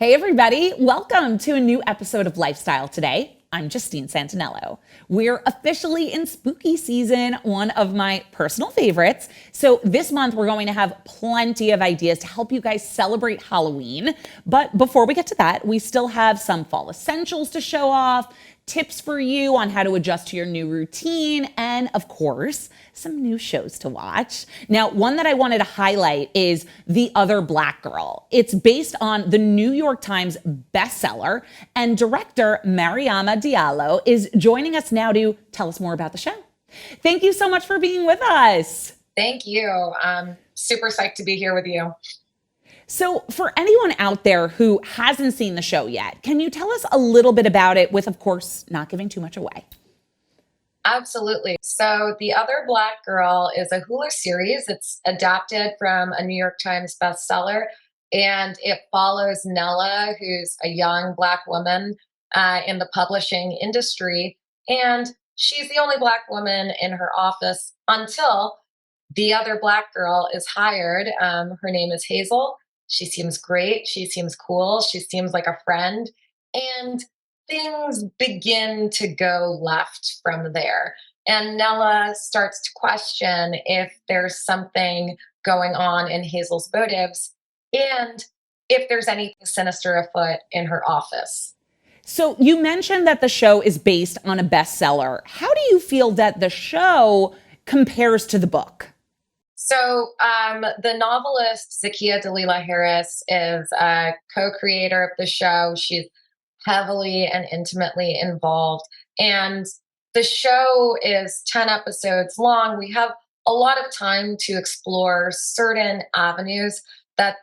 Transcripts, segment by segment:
Hey, everybody. Welcome to a new episode of Lifestyle Today. I'm Justine Santinello. We're officially in spooky season, one of my personal favorites. So this month, we're going to have plenty of ideas to help you guys celebrate Halloween. But before we get to that, we still have some fall essentials to show off, tips for you on how to adjust to your new routine, and of course, some new shows to watch. Now, one that I wanted to highlight is The Other Black Girl. It's based on the New York Times bestseller, and director Mariama Diallo is joining us now to tell us more about the show. Thank you so much for being with us. Thank you. I'm super psyched to be here with you. So, for anyone out there who hasn't seen the show yet, can you tell us a little bit about it with, of course, not giving too much away? Absolutely. So, The Other Black Girl is a Hulu series. It's adapted from a New York Times bestseller, and it follows Nella, who's a young Black woman in the publishing industry. And she's the only Black woman in her office until the other Black girl is hired. Her name is Hazel. She seems great. She seems cool. She seems like a friend. And things begin to go left from there. And Nella starts to question if there's something going on in Hazel's motives and if there's anything sinister afoot in her office. So, you mentioned that the show is based on a bestseller. How do you feel that the show compares to the book? The novelist Zakiya Dalila Harris is a co-creator of the show. She's heavily and intimately involved. And the show is 10 episodes long. We have a lot of time to explore certain avenues that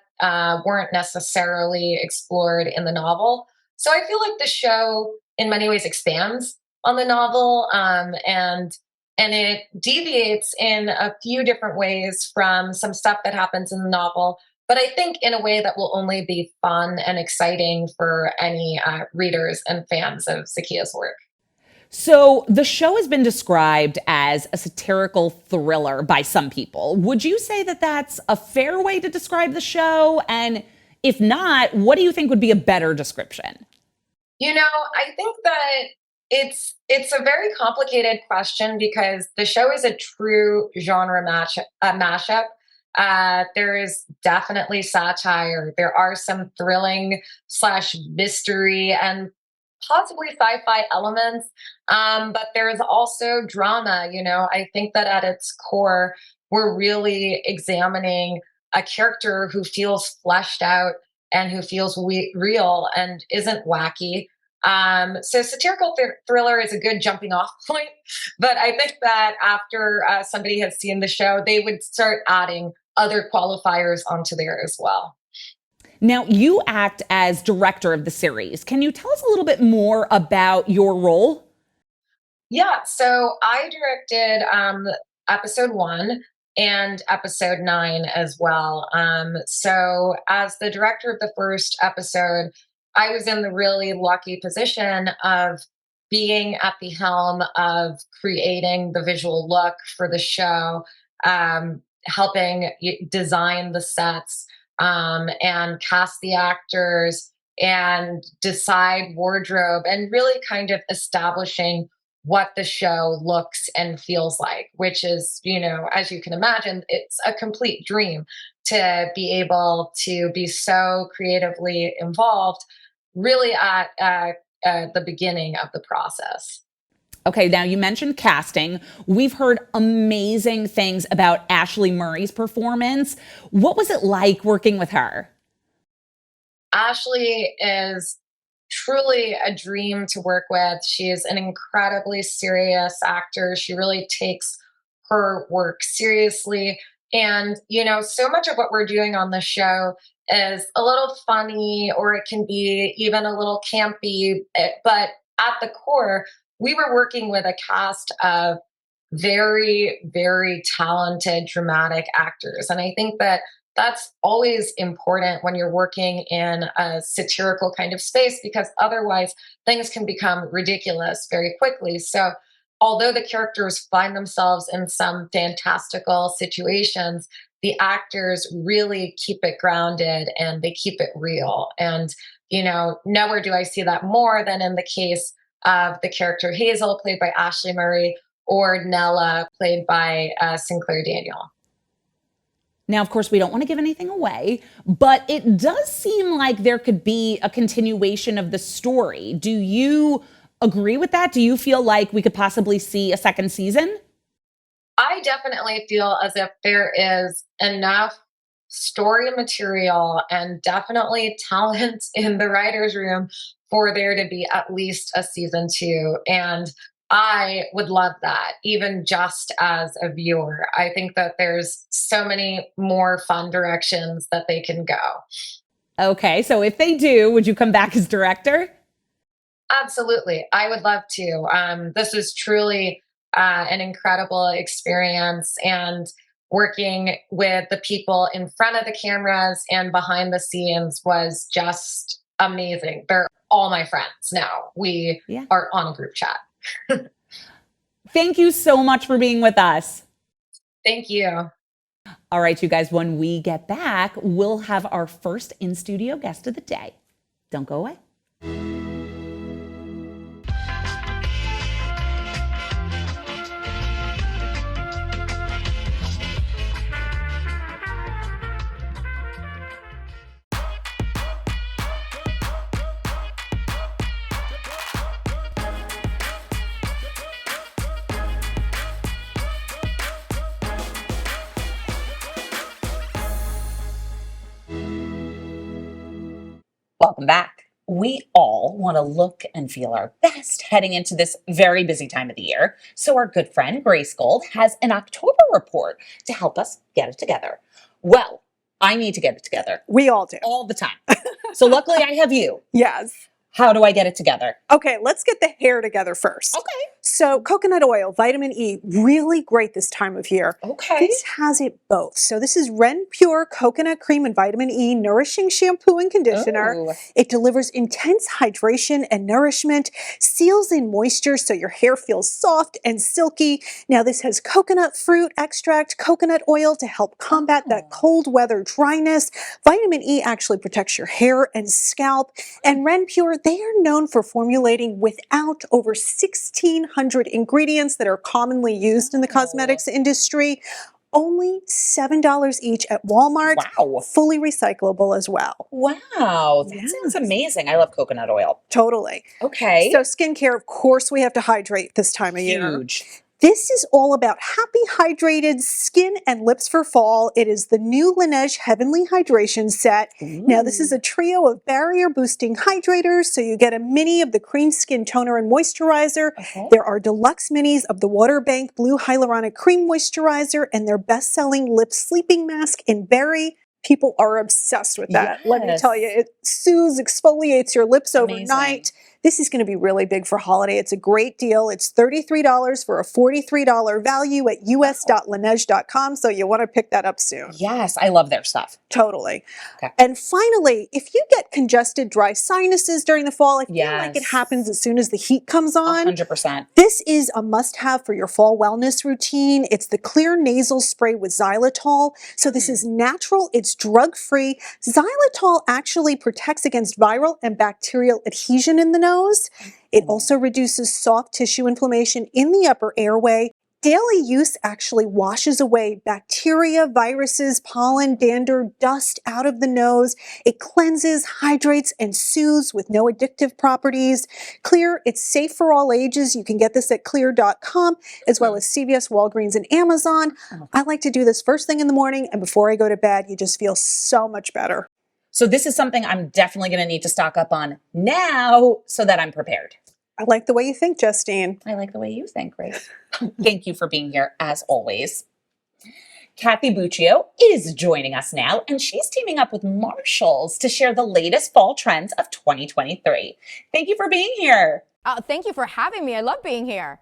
weren't necessarily explored in the novel. So I feel like the show, in many ways, expands on the novel, and it deviates in a few different ways from some stuff that happens in the novel, but I think in a way that will only be fun and exciting for any readers and fans of Zakiya's work. So, the show has been described as a satirical thriller by some people. Would you say that that's a fair way to describe the show? And if not, what do you think would be a better description? I think that it's a very complicated question because the show is a true genre mashup. There is definitely satire. There are some thrilling slash mystery and possibly sci-fi elements, but there is also drama. I think that at its core, we're really examining a character who feels fleshed out and who feels real and isn't wacky. So satirical thriller is a good jumping off point, but I think that after somebody has seen the show, they would start adding other qualifiers onto there as well. Now, you act as director of the series. Can you tell us a little bit more about your role? Yeah, so I directed episode 1 and episode 9 as well. So as the director of the first episode, I was in the really lucky position of being at the helm of creating the visual look for the show, helping design the sets, and cast the actors and decide wardrobe and really kind of establishing what the show looks and feels like, which is, as you can imagine, it's a complete dream to be able to be so creatively involved really at the beginning of the process. Okay, now you mentioned casting. We've heard amazing things about Ashley Murray's performance. What was it like working with her? Ashley is truly a dream to work with. She is an incredibly serious actor. She really takes her work seriously. And, so much of what we're doing on the show is a little funny or it can be even a little campy. But at the core, we were working with a cast of very, very talented dramatic actors. And I think that that's always important when you're working in a satirical kind of space because otherwise things can become ridiculous very quickly. So, although the characters find themselves in some fantastical situations, the actors really keep it grounded and they keep it real. And nowhere do I see that more than in the case of the character Hazel, played by Ashley Murray, or Nella, played by Sinclair Daniel. Now, of course, we don't want to give anything away, but it does seem like there could be a continuation of the story. Do you agree with that? Do you feel like we could possibly see a second season? I definitely feel as if there is enough story material and definitely talent in the writer's room for there to be at least a season 2. And I would love that, even just as a viewer. I think that there's so many more fun directions that they can go. Okay, so if they do, would you come back as director? Absolutely. I would love to. This was truly an incredible experience, and working with the people in front of the cameras and behind the scenes was just amazing. They're all my friends now. We are on a group chat. Thank you so much for being with us. Thank you. All right, you guys, when we get back, we'll have our first in-studio guest of the day. Don't go away. Welcome back. We all want to look and feel our best heading into this very busy time of the year. So our good friend Grace Gold has an October report to help us get it together. Well, I need to get it together. We all do. All the time. So luckily I have you. Yes. How do I get it together? Okay, let's get the hair together first. Okay. So coconut oil, vitamin E, really great this time of year. Okay. This has it both. So this is Ren Pure Coconut Cream and Vitamin E Nourishing Shampoo and Conditioner. Ooh. It delivers intense hydration and nourishment, seals in moisture so your hair feels soft and silky. Now this has coconut fruit extract, coconut oil to help combat that cold weather dryness. Vitamin E actually protects your hair and scalp. And Ren Pure, they are known for formulating without over 1,600 ingredients that are commonly used in the cosmetics industry. Only $7 each at Walmart. Wow. Fully recyclable as well. Wow. That sounds amazing. I love coconut oil. Totally. Okay. So skincare, of course, we have to hydrate this time of year. Huge. This is all about happy, hydrated skin and lips for fall. It is the new Laneige Heavenly Hydration Set. Ooh. Now, this is a trio of barrier-boosting hydrators, so you get a mini of the cream skin toner and moisturizer. Okay. There are deluxe minis of the Water Bank Blue Hyaluronic Cream Moisturizer and their best-selling lip sleeping mask in berry. People are obsessed with that. Yes. Let me tell you, it soothes, exfoliates your lips Amazing. overnight. This is going to be really big for holiday. It's a great deal. It's $33 for a $43 value at us.laneige.com. So you want to pick that up soon. Yes, I love their stuff. Totally. Okay. And finally, if you get congested, dry sinuses during the fall, I feel like it Yes. happens as soon as the heat comes on. 100%. This is a must-have for your fall wellness routine. It's the Clear Nasal Spray with xylitol. So this is natural, it's drug-free. Xylitol actually protects against viral and bacterial adhesion in the nose. It also reduces soft tissue inflammation in the upper airway. Daily use actually washes away bacteria, viruses, pollen, dander, dust out of the nose. It cleanses, hydrates, and soothes with no addictive properties. Clear, it's safe for all ages. You can get this at clear.com as well as CVS, Walgreens, and Amazon. I like to do this first thing in the morning, and before I go to bed, you just feel so much better. So this is something I'm definitely going to need to stock up on now so that I'm prepared. I like the way you think, Justine. I like the way you think, Grace. Thank you for being here, as always. Kathy Buccio is joining us now, and she's teaming up with Marshalls to share the latest fall trends of 2023. Thank you for being here. Thank you for having me. I love being here.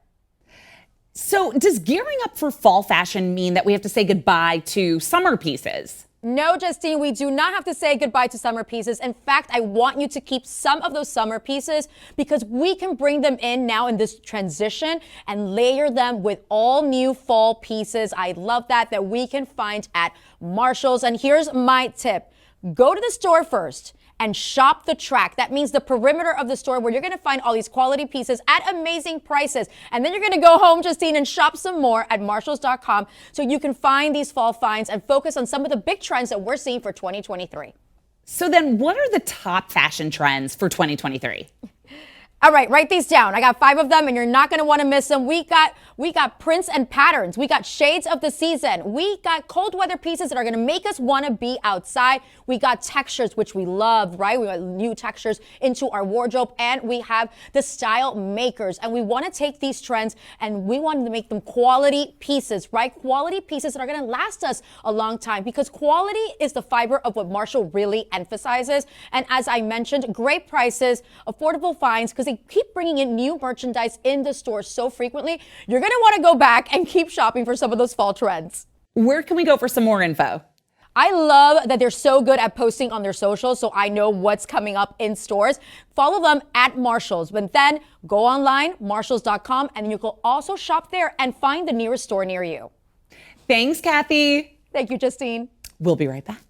So does gearing up for fall fashion mean that we have to say goodbye to summer pieces? No, Justine, we do not have to say goodbye to summer pieces. In fact, I want you to keep some of those summer pieces because we can bring them in now in this transition and layer them with all new fall pieces. I love that we can find at Marshalls. And here's my tip. Go to the store first and shop the track. That means the perimeter of the store where you're going to find all these quality pieces at amazing prices. And then you're going to go home, Justine, and shop some more at Marshalls.com so you can find these fall finds and focus on some of the big trends that we're seeing for 2023. So then what are the top fashion trends for 2023? All right, write these down. I got 5 of them and you're not going to want to miss them. We got prints and patterns. We got shades of the season. We got cold weather pieces that are going to make us want to be outside. We got textures, which we love, right? We got new textures into our wardrobe, and we have the style makers. And we want to take these trends and we want to make them quality pieces, right? Quality pieces that are going to last us a long time, because quality is the fiber of what Marshall really emphasizes. And as I mentioned, great prices, affordable finds, because they keep bringing in new merchandise in the store so frequently. You're going to want to go back and keep shopping for some of those fall trends. Where can we go for some more info? I love that they're so good at posting on their socials, so I know what's coming up in stores. Follow them at Marshalls, but then go online, marshalls.com, and you can also shop there and find the nearest store near you. Thanks, Kathy. Thank you, Justine. We'll be right back.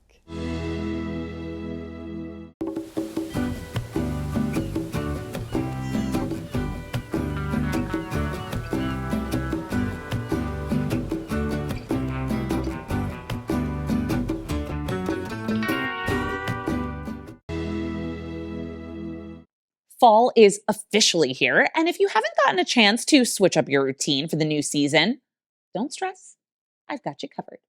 Fall is officially here, and if you haven't gotten a chance to switch up your routine for the new season, don't stress. I've got you covered.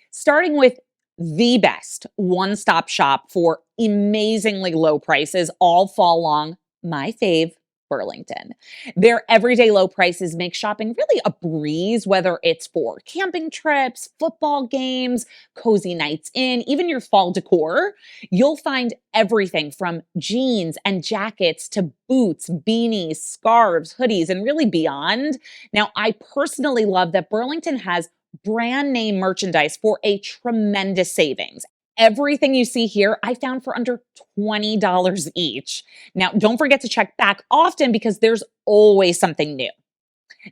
Starting with the best one-stop shop for amazingly low prices all fall long, my fave, Burlington. Their everyday low prices make shopping really a breeze, whether it's for camping trips, football games, cozy nights in, even your fall decor. You'll find everything from jeans and jackets to boots, beanies, scarves, hoodies, and really beyond. Now, I personally love that Burlington has brand name merchandise for a tremendous savings. Everything you see here, I found for under $20 each. Now, don't forget to check back often because there's always something new.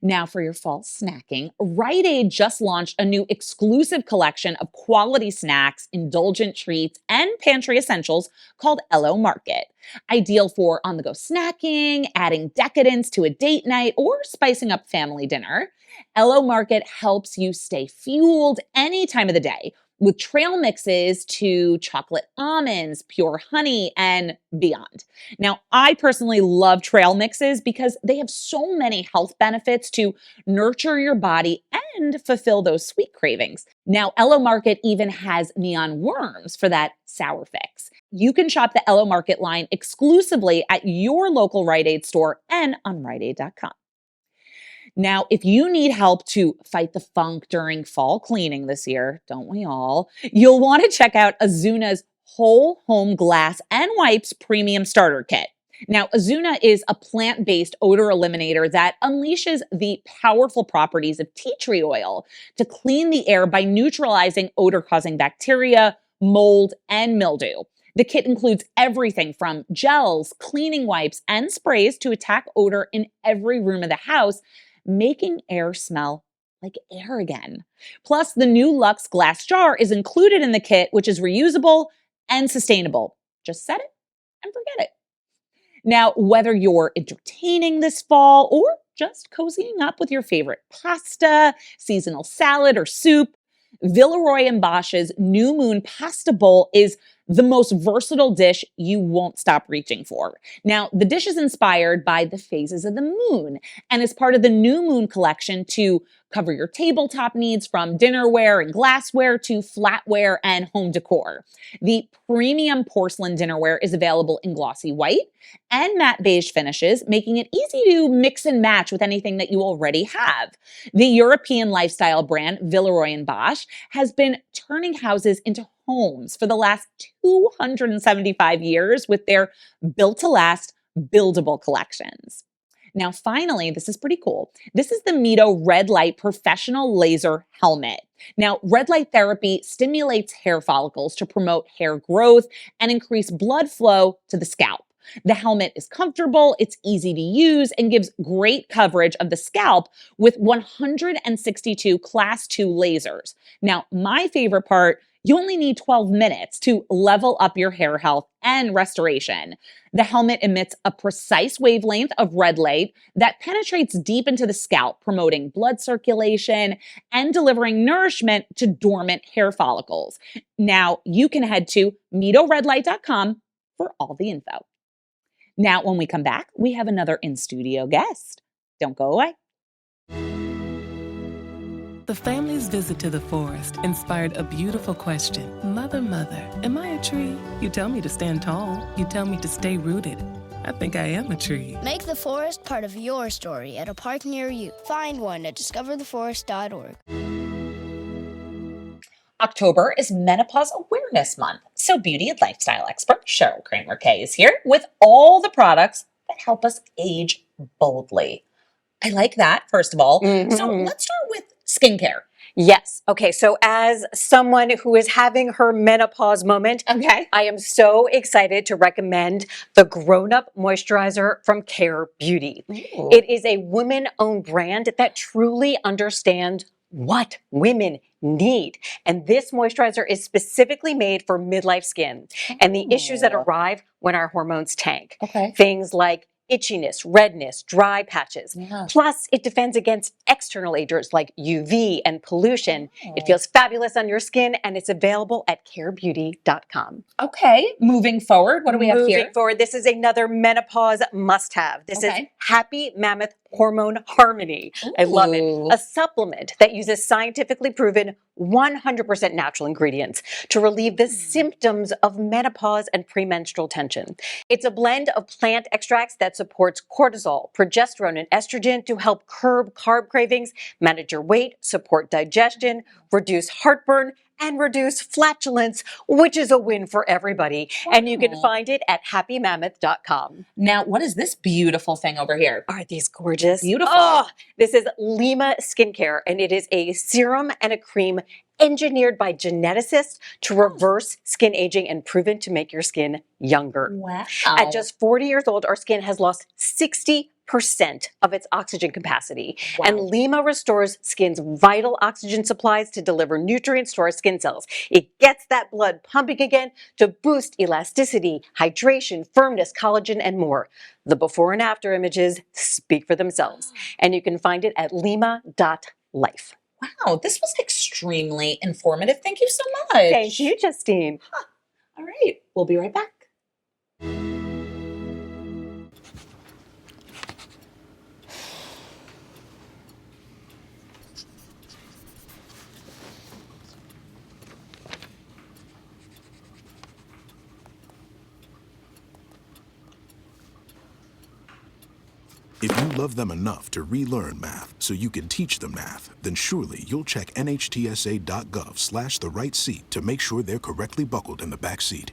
Now, for your fall snacking, Rite Aid just launched a new exclusive collection of quality snacks, indulgent treats, and pantry essentials called LO Market. Ideal for on-the-go snacking, adding decadence to a date night, or spicing up family dinner. LO Market helps you stay fueled any time of the day, with trail mixes to chocolate almonds, pure honey, and beyond. Now, I personally love trail mixes because they have so many health benefits to nurture your body and fulfill those sweet cravings. Now, LO Market even has neon worms for that sour fix. You can shop the LO Market line exclusively at your local Rite Aid store and on riteaid.com. Now, if you need help to fight the funk during fall cleaning this year, don't we all? You'll want to check out Azuna's Whole Home Glass and Wipes Premium Starter Kit. Now, Azuna is a plant-based odor eliminator that unleashes the powerful properties of tea tree oil to clean the air by neutralizing odor-causing bacteria, mold, and mildew. The kit includes everything from gels, cleaning wipes, and sprays to attack odor in every room of the house, making air smell like air again. Plus, the new Luxe glass jar is included in the kit, which is reusable and sustainable. Just set it and forget it. Now, whether you're entertaining this fall or just cozying up with your favorite pasta, seasonal salad, or soup, Villeroy and Bosch's New Moon Pasta Bowl is the most versatile dish you won't stop reaching for. Now, the dish is inspired by the phases of the moon and is part of the New Moon collection to cover your tabletop needs from dinnerware and glassware to flatware and home decor. The premium porcelain dinnerware is available in glossy white and matte beige finishes, making it easy to mix and match with anything that you already have. The European lifestyle brand Villeroy and Bosch has been turning houses into homes for the last 275 years with their built-to-last buildable collections. Now, finally, this is pretty cool. This is the Mito Red Light Professional Laser Helmet. Now, red light therapy stimulates hair follicles to promote hair growth and increase blood flow to the scalp. The helmet is comfortable, it's easy to use, and gives great coverage of the scalp with 162 Class 2 lasers. Now, my favorite part You only need 12 minutes to level up your hair health and restoration. The helmet emits a precise wavelength of red light that penetrates deep into the scalp, promoting blood circulation and delivering nourishment to dormant hair follicles. Now, you can head to mitoredlight.com for all the info. Now, when we come back, we have another in-studio guest. Don't go away. The family's visit to the forest inspired a beautiful question. Mother, mother, am I a tree? You tell me to stand tall. You tell me to stay rooted. I think I am a tree. Make the forest part of your story at a park near you. Find one at discovertheforest.org. October is Menopause Awareness Month, so beauty and lifestyle expert Cheryl Kramer-Kay is here with all the products that help us age boldly. I like that, first of all. So let's start with skincare. Yes. Okay. So as someone who is having her menopause moment, Okay. I am so excited to recommend the Grown Up Moisturizer from Care Beauty. Ooh. It is a woman-owned brand that truly understands what women need. And this moisturizer is specifically made for midlife skin and the issues that arrive when our hormones tank. Okay. Things like itchiness, redness, dry patches. Yeah. Plus, it defends against external agents like UV and pollution. It feels fabulous on your skin, and it's available at carebeauty.com. Okay. Moving forward, what do we have here? Moving forward, this is another menopause must-have. This is Okay. Happy Mammoth Hormone Harmony. I love it. Ooh. A supplement that uses scientifically proven 100% natural ingredients to relieve the symptoms of menopause and premenstrual tension. It's a blend of plant extracts that supports cortisol, progesterone, and estrogen to help curb carb cravings, manage your weight, support digestion, reduce heartburn, and reduce flatulence, which is a win for everybody. And you can find it at happymammoth.com. Now, what is this beautiful thing over here? Aren't these gorgeous? Beautiful. Oh, this is Lima Skincare, and it is a serum and a cream engineered by geneticists to reverse skin aging and proven to make your skin younger. Wow. At just 40 years old, our skin has lost 60% of its oxygen capacity. Wow. And Lima restores skin's vital oxygen supplies to deliver nutrients to our skin cells. It gets that blood pumping again to boost elasticity, hydration, firmness, collagen, and more. The before and after images speak for themselves. And you can find it at lima.life. Wow, this was extremely informative. Thank you so much. Thank you, Justine. All right, we'll be right back. If you love them enough to relearn math so you can teach them math, then surely you'll check nhtsa.gov/the right seat to make sure they're correctly buckled in the back seat.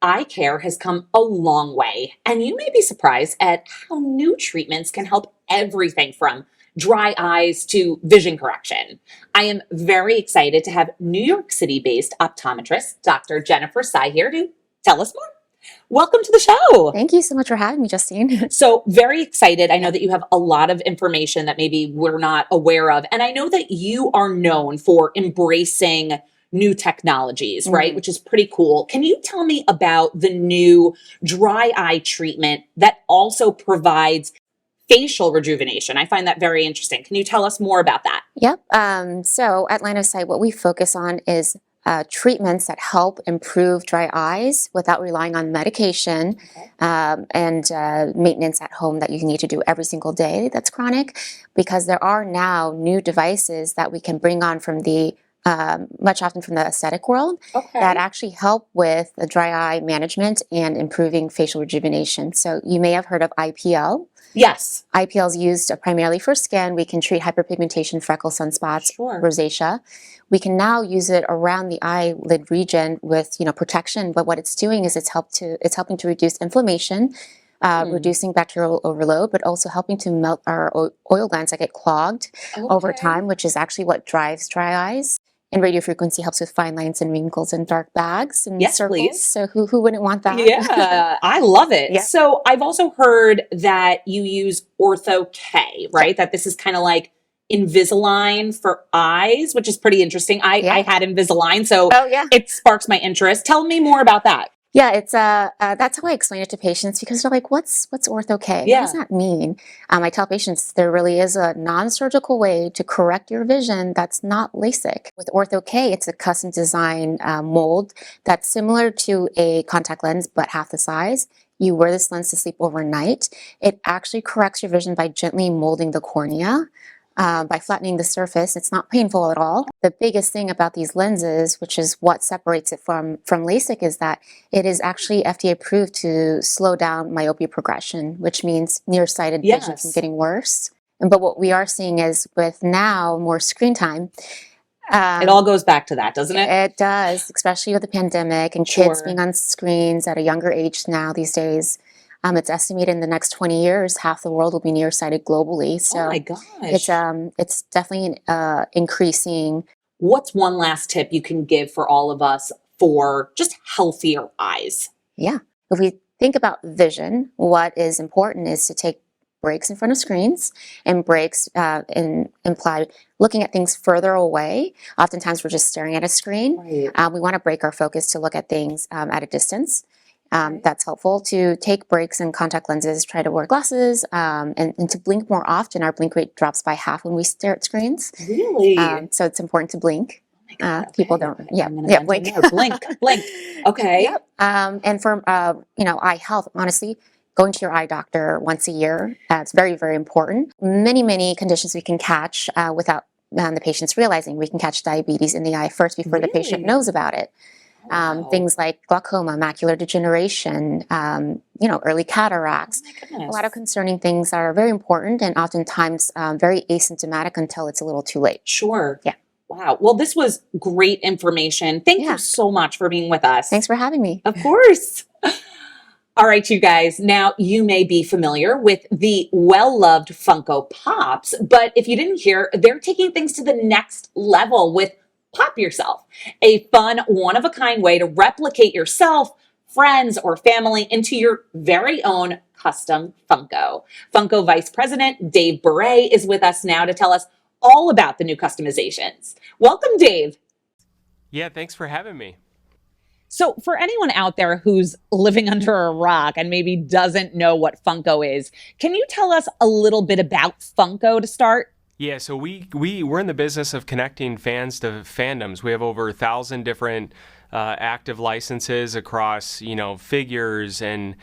Eye care has come a long way, and you may be surprised at how new treatments can help everything from dry eyes to vision correction. I am very excited to have New York City-based optometrist Dr. Jennifer Tsai here to tell us more. Welcome to the show. Thank you so much for having me, Justine. So very excited. I know that you have a lot of information that maybe we're not aware of. And I know that you are known for embracing new technologies, right? Which is pretty cool. Can you tell me about the new dry eye treatment that also provides facial rejuvenation? I find that very interesting. Can you tell us more about that? Yep. So at Line of Sight, what we focus on is treatments that help improve dry eyes without relying on medication and maintenance at home that you need to do every single day that's chronic, because there are now new devices that we can bring on from the much often from the aesthetic world that actually help with the dry eye management and improving facial rejuvenation. So you may have heard of IPL. Yes. IPL is used primarily for skin. We can treat hyperpigmentation, freckles, sunspots, rosacea. We can now use it around the eyelid region with, protection. But what it's doing is it's helping to reduce inflammation, reducing bacterial overload, but also helping to melt our oil glands that get clogged over time, which is actually what drives dry eyes. And radio frequency helps with fine lines and wrinkles and dark bags and circles. Please. So who wouldn't want that? Yeah, I love it. Yeah. So I've also heard that you use Ortho K, right? That this is kind of like Invisalign for eyes, which is pretty interesting. I had Invisalign, so it sparks my interest. Tell me more about that. Yeah, it's that's how I explain it to patients because they're like, "What's ortho-K? What does that mean?" I tell patients there really is a non-surgical way to correct your vision that's not LASIK. With ortho-K, it's a custom design mold that's similar to a contact lens but half the size. You wear this lens to sleep overnight. It actually corrects your vision by gently molding the cornea. By flattening the surface. It's not painful at all. The biggest thing about these lenses, which is what separates it from LASIK, is that it is actually FDA approved to slow down myopia progression, which means nearsighted vision from getting worse. But what we are seeing is with now more screen time, it all goes back to that, doesn't it? It does, especially with the pandemic and kids being on screens at a younger age now these days. It's estimated in the next 20 years, half the world will be nearsighted globally. So oh my gosh. It's definitely increasing. What's one last tip you can give for all of us for just healthier eyes? Yeah. If we think about vision, what is important is to take breaks in front of screens, and breaks imply looking at things further away. Oftentimes we're just staring at a screen. Right. We want to break our focus to look at things at a distance. That's helpful. To take breaks in contact lenses, try to wear glasses, and to blink more often. Our blink rate drops by half when we stare at screens. Really? So it's important to blink. People don't. Blink. Blink. Okay. Yep. And for eye health, honestly, going to your eye doctor once a year, it's very, very important. Many conditions we can catch without the patients realizing. We can catch diabetes in the eye first before the patient knows about it. Things like glaucoma, macular degeneration, early cataracts, a lot of concerning things that are very important and oftentimes very asymptomatic until it's a little too late. Sure. Yeah. Wow. Well, this was great information. Thank you so much for being with us. Thanks for having me. Of course. All right, you guys. Now, you may be familiar with the well-loved Funko Pops, but if you didn't hear, they're taking things to the next level with Pop Yourself, a fun, one-of-a-kind way to replicate yourself, friends, or family into your very own custom Funko. Funko Vice President Dave Bure is with us now to tell us all about the new customizations. Welcome, Dave. Yeah, thanks for having me. So for anyone out there who's living under a rock and maybe doesn't know what Funko is, can you tell us a little bit about Funko to start? Yeah, so we're in the business of connecting fans to fandoms. We have over 1,000 different active licenses across, figures and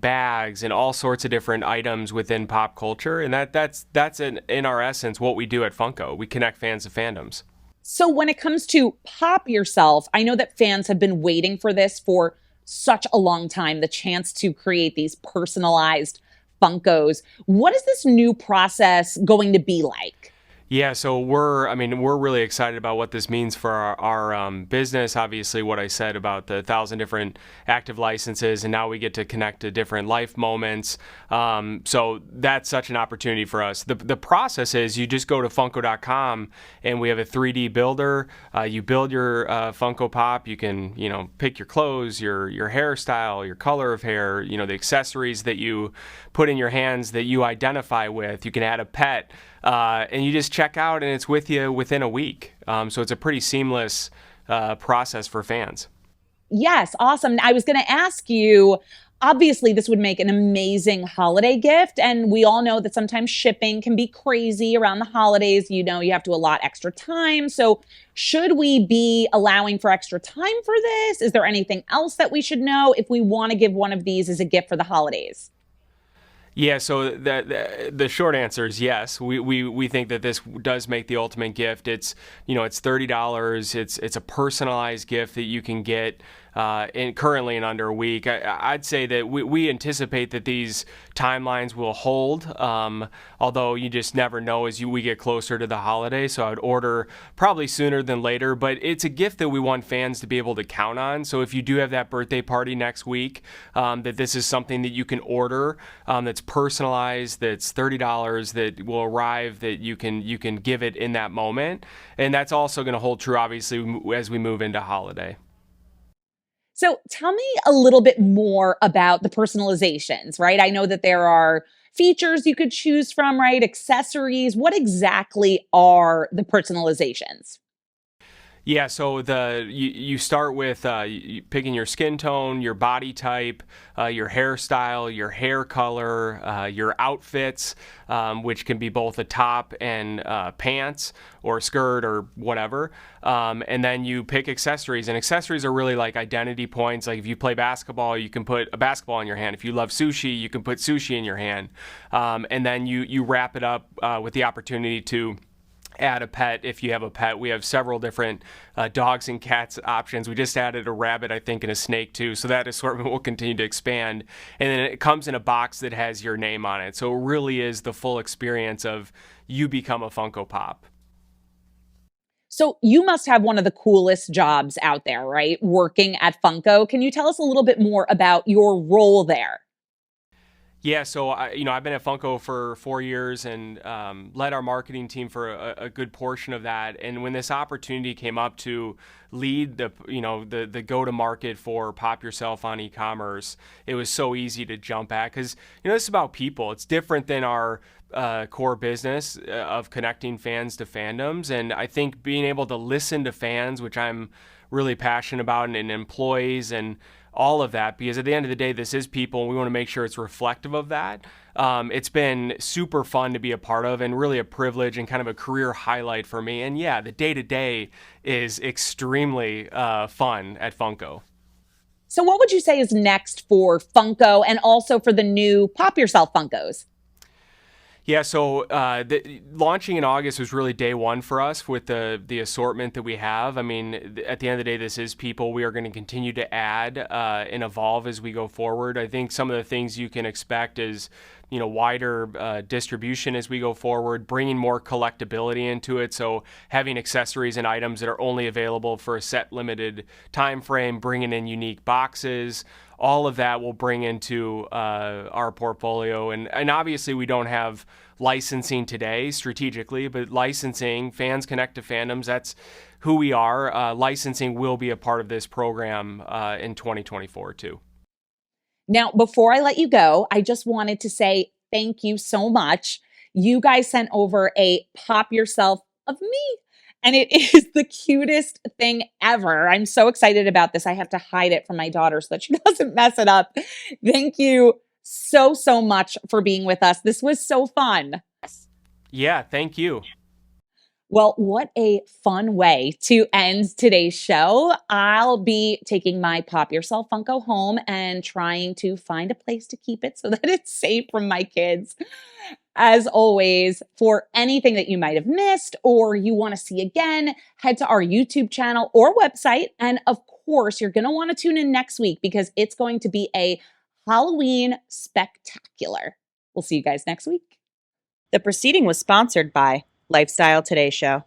bags and all sorts of different items within pop culture. And that's in our essence what we do at Funko. We connect fans to fandoms. So when it comes to Pop Yourself, I know that fans have been waiting for this for such a long time, the chance to create these personalized Funkos. What is this new process going to be like? Yeah, so we're really excited about what this means for our business. Obviously, what I said about the 1,000 different active licenses, and now we get to connect to different life moments. So that's such an opportunity for us. The process is you just go to Funko.com, and we have a 3D builder. You build your Funko Pop. You can pick your clothes, your hairstyle, your color of hair, the accessories that you put in your hands that you identify with. You can add a pet. And you just check out and it's with you within a week. So it's a pretty seamless process for fans. Yes, awesome. I was going to ask you, obviously this would make an amazing holiday gift. And we all know that sometimes shipping can be crazy around the holidays. You have to allot extra time. So should we be allowing for extra time for this? Is there anything else that we should know if we want to give one of these as a gift for the holidays? Yeah, so the short answer is yes. We think that this does make the ultimate gift. It's it's $30. It's a personalized gift that you can get currently in under a week. I'd say that we anticipate that these timelines will hold, although you just never know as we get closer to the holiday. So I would order probably sooner than later, but it's a gift that we want fans to be able to count on. So if you do have that birthday party next week, that this is something that you can order that's personalized, that's $30, that will arrive, that you can give it in that moment. And that's also going to hold true, obviously, as we move into holiday. So tell me a little bit more about the personalizations, right? I know that there are features you could choose from, right? Accessories. What exactly are the personalizations? Yeah, so you start with picking your skin tone, your body type, your hairstyle, your hair color, your outfits, which can be both a top and pants or skirt or whatever. And then you pick accessories, and accessories are really like identity points. Like if you play basketball, you can put a basketball in your hand. If you love sushi, you can put sushi in your hand. And then you wrap it up with the opportunity to add a pet if you have a pet. We have several different dogs and cats options. We just added a rabbit, I think, and a snake too. So that assortment will continue to expand. And then it comes in a box that has your name on it. So it really is the full experience of you become a Funko Pop. So you must have one of the coolest jobs out there, right? Working at Funko. Can you tell us a little bit more about your role there? Yeah, so I've been at Funko for 4 years and led our marketing team for a good portion of that. And when this opportunity came up to lead the go to market for Pop Yourself on e-commerce, it was so easy to jump at because this is about people. It's different than our core business of connecting fans to fandoms, and I think being able to listen to fans, which I'm really passionate about, and employees and all of that, because at the end of the day, this is people, and we want to make sure it's reflective of that. It's been super fun to be a part of, and really a privilege and kind of a career highlight for me. And yeah, the day-to-day is extremely fun at Funko. So what would you say is next for Funko and also for the new Pop Yourself Funkos? Yeah, so launching in August was really day one for us with the assortment that we have. I mean, at the end of the day, this is people. We are going to continue to add and evolve as we go forward. I think some of the things you can expect is, wider distribution as we go forward, bringing more collectability into it. So having accessories and items that are only available for a set limited time frame, bringing in unique boxes. All of that will bring into our portfolio. And obviously we don't have licensing today strategically, but licensing, fans connect to fandoms, that's who we are. Licensing will be a part of this program in 2024 too. Now, before I let you go, I just wanted to say thank you so much. You guys sent over a Pop Yourself of me, and it is the cutest thing ever. I'm so excited about this. I have to hide it from my daughter so that she doesn't mess it up. Thank you so, so much for being with us. This was so fun. Yeah, thank you. Well, what a fun way to end today's show. I'll be taking my Pop Yourself Funko home and trying to find a place to keep it so that it's safe from my kids. As always, for anything that you might have missed or you want to see again, head to our YouTube channel or website. And of course, you're going to want to tune in next week because it's going to be a Halloween spectacular. We'll see you guys next week. The proceeding was sponsored by Lifestyle Today Show.